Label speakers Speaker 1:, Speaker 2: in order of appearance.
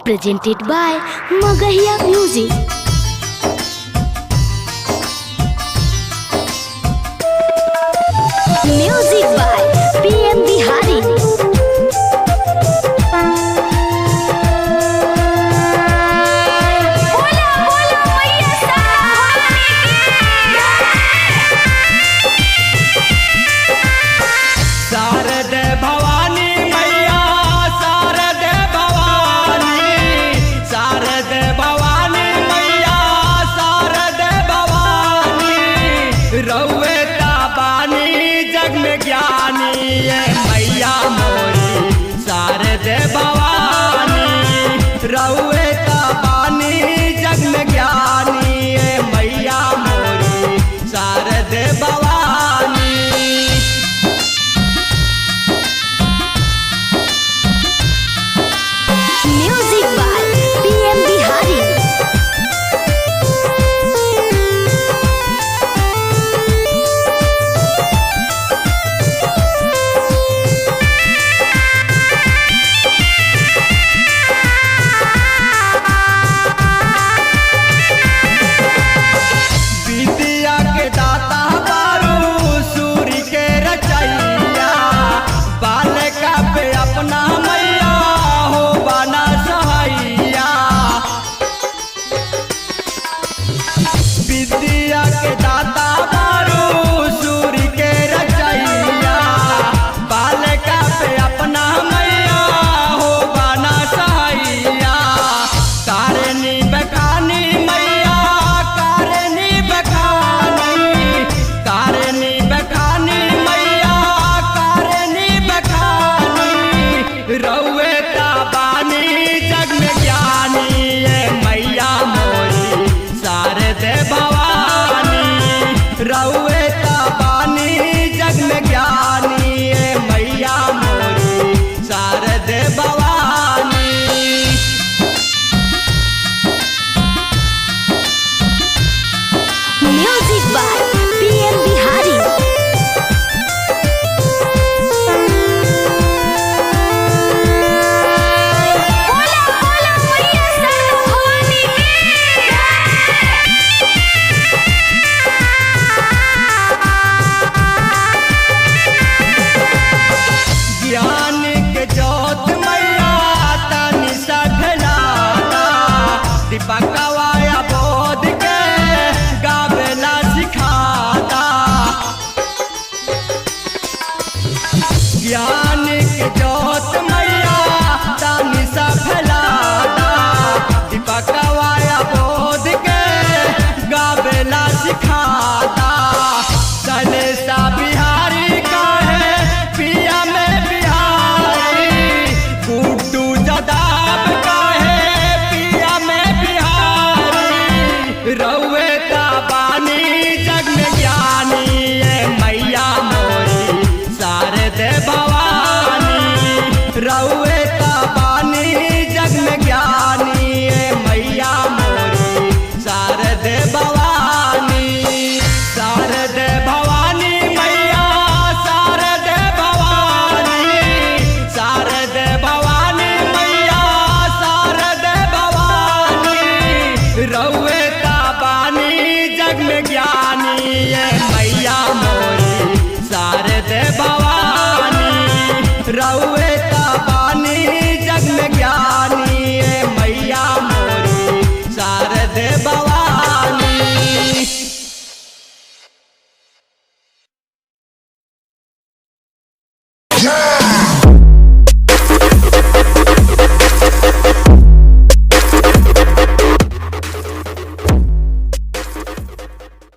Speaker 1: presented by Magahiya Music. Music by PM Bihari.
Speaker 2: रउए ताबानी जग में ज्ञानी ये मैया मोरी शारदे भवानी। रउए ताबानी जग में ज्ञानी ये मैया मोरी Sharde Bhavani.
Speaker 1: Music by PM Bihari. विद्या के दाता बारू सूर्य के रचैया बालिका पे अपना मैया हो बना सहैया। कारणी बखानी मैया कारणी बखानी कारणी बखानी मैया कारणी बखानी। रउए ताबानी जग में ज्ञानी ये मैया मोरी शारदे भवानी। रउए ताबानी जग में ज्ञानी ये मैया मोरी Sharde Bhavani. Music by PM Bihari.
Speaker 2: ज्ञान के ज्योत मैया तनि सखलाता दीपकवाया बोध के गावेला सिखाता। ज्ञान के ज्योत मैया तनि सखलाता दीपकवाया बोध के गावेला सिखाता। सलेसा बिहारी का है पिया में बिहारी गुड्डू जदाब का है पिया में बिहारी। रउए ताबानी जग में ज्ञानी ये मैया मोरी शारदे भवानी। रउए ताबानी जग में ज्ञानी ये मैया मोरी शारदे भवानी। शारदे भवानी मैया शारदे भवानी शारदे भवानी मैया शारदे भवानी। रउए ताबानी जग में ज्ञानी ये मैया मोरी शारदे भवानी। रउए